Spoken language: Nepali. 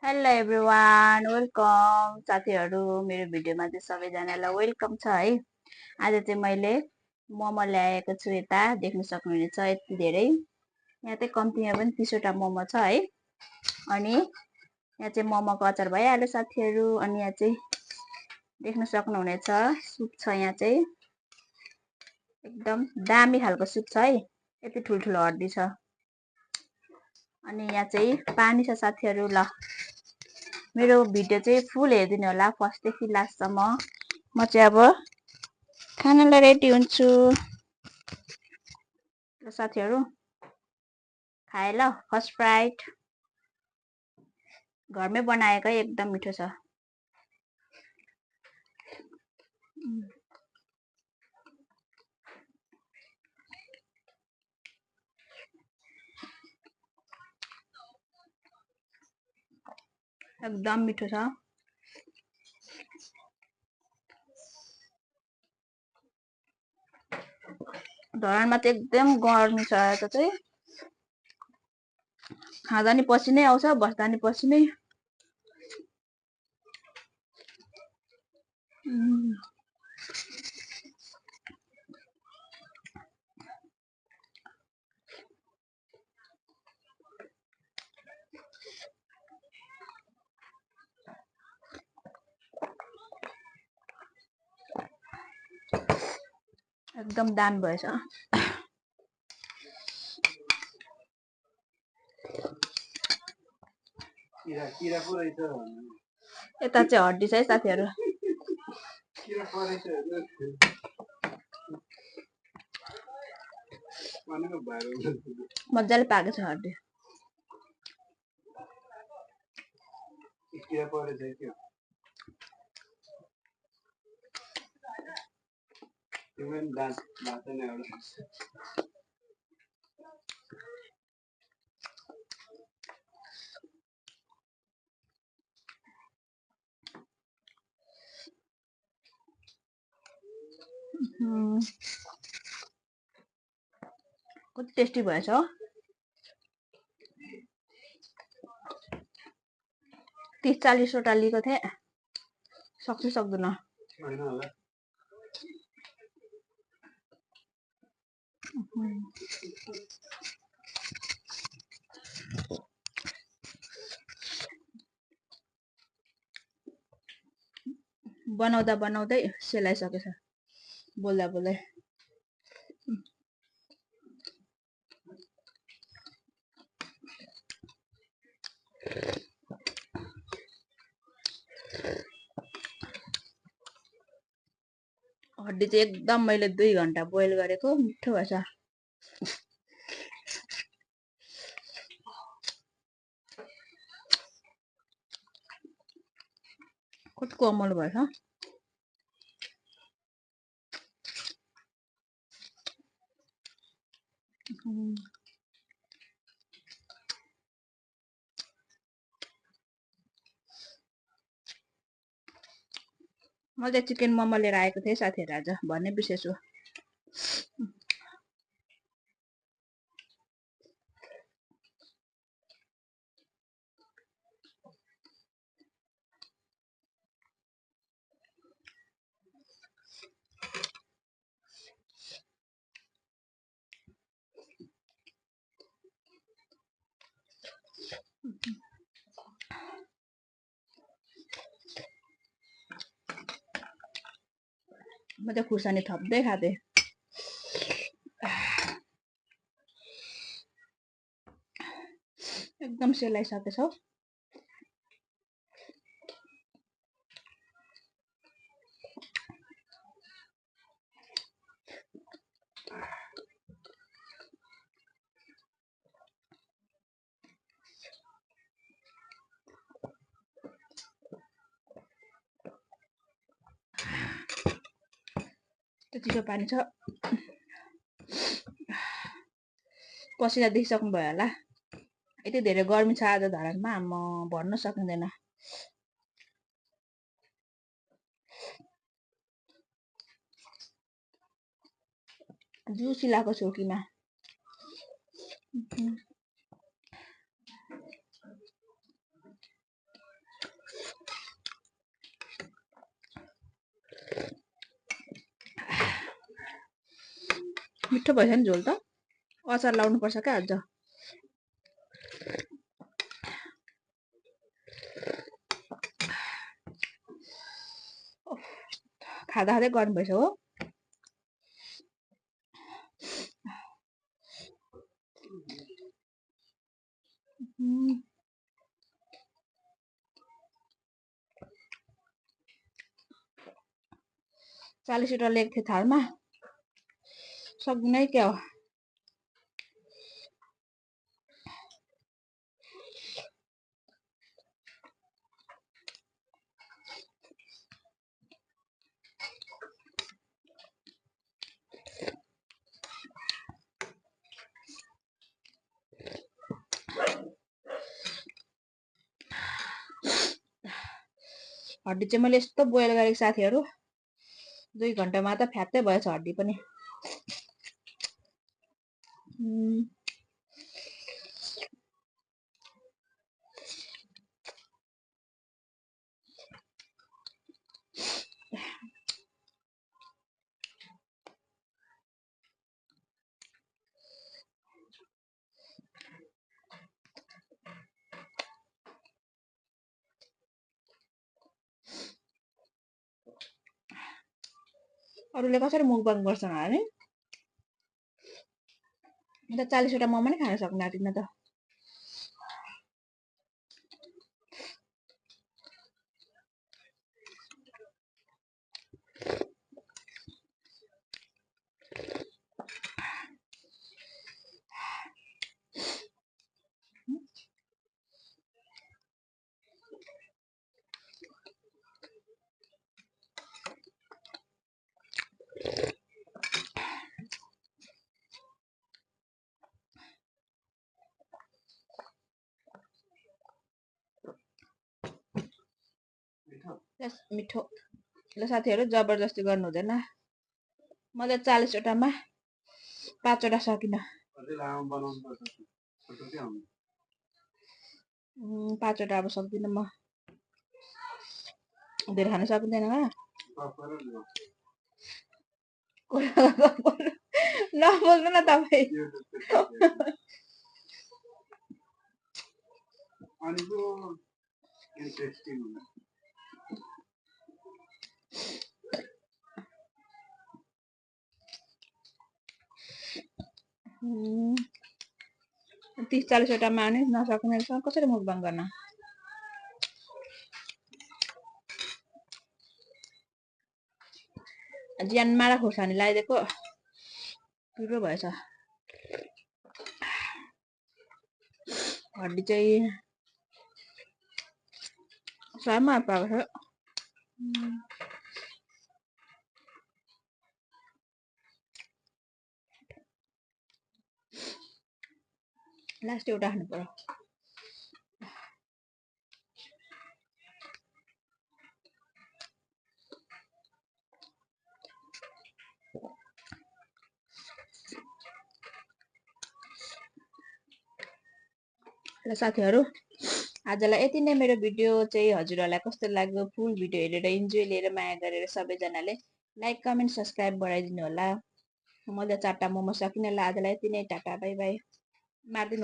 हेलो एभ्रिवान वेलकम साथीहरू मेरो भिडियोमा चाहिँ सबैजनालाई वेलकम छ है। आज चाहिँ मैले मोमो ल्याएको छु। यता देख्न सक्नुहुनेछ यति धेरै, यहाँ चाहिँ कम्तीमा पनि 30वटा मोमो छ है। अनि यहाँ चाहिँ मोमोको अचार भइहाल्यो साथीहरू। अनि यहाँ चाहिँ देख्न सक्नुहुनेछ सुप छ, यहाँ चाहिँ एकदम दामी खालको सुप छ है, यति ठुल्ठुलो हड्डी छ। अनि यहाँ चाहिँ पानी छ साथीहरू। ल मेरो भिडियो चाहिँ फुल हेरिदिनु होला फर्स्टदेखि लास्टसम्म। म चाहिँ अब खानालाई रेडी हुन्छु। ल साथीहरू खाए ल फर्स्ट फ्राइड, घरमै बनाएको है, एकदम मिठो छ। एकदम मिठो छ। धरानमा चाहिँ एकदम गर्मी छ। यता चाहिँ खाँदा नि पसिनै आउँछ, बस्दा नि पसिनै। एकदम दामी भएछ। यता चाहिँ हड्डी छ है साथीहरू। मजाले पाकेको छ हड्डी। कति टेस्टी भएछ हो। 30-40वटा लिएको थिएँ, सक्छु सक्दैन। बनाउँदा बनाउँदै सेलाइसकेछ, बोल्दा बोल्दै। हड्डी चाहिँ एकदम मैले 2 घन्टा बोइल गरेको, मिठो भएछ। कति कोमल भएछ। म चाहिँ चिकन मोमो लिएर आएको थिएँ साथीहरू, आज भन्नै बिर्सेछु। म चाहिँ खुर्सानी थप्दै खाँदै। एकदम सेलाइसकेछ। चिसो पानी छ, पसिना देखिसक्नु भयो होला। यति धेरै गर्मी छ आज धरानमा, म भन्न सकिँदैन। जुसी लाएको छौकीमा। मिठो भएछ नि झोल त अचार लाउनु पर्छ क्या अझ खाँदा खाँदै गर्नु भएछ हो उम्, 40 लेग थियो थालमा सक्दिनै क्या हो हड्डी चाहिँ मैले यस्तो बोइल गरेको साथीहरू 2 घन्टामा त फ्यात्तै भएछ हड्डी पनि अरूले कसरी मुखबाङ गर्छन् होला नि म त 40 मोमो नै खान सक्ने आँटिन त मिठो ल साथीहरू जबरजस्ती गर्नु हुँदैन मैले 40 वटामा 5 वटा सकिन 5 वटा अब सक्दिनँ म धेरै खान सकिँदैन नबोल्नु न तपाईँ उम्, 30-40 वटामा नि नसक्नेसँग कसरी मुखबाङ गर्न ज्यानमा र खुर्सानी लगाइदिएको पिरो भएछ हड्डी चाहिँ सामा पाएको छ लास्ट एउटा खानु पर्यो ल साथीहरू आजलाई यति नै मेरो भिडियो चाहिँ हजुरहरूलाई कस्तो लाग्यो फुल भिडियो हेरेर इन्जोय लिएर माया गरेर सबैजनाले लाइक कमेन्ट सब्सक्राइब बढाइदिनु होला मैले 4टा मोमो सकिन ल आजलाई यति नै टाटा बाई बाई मार्दिनु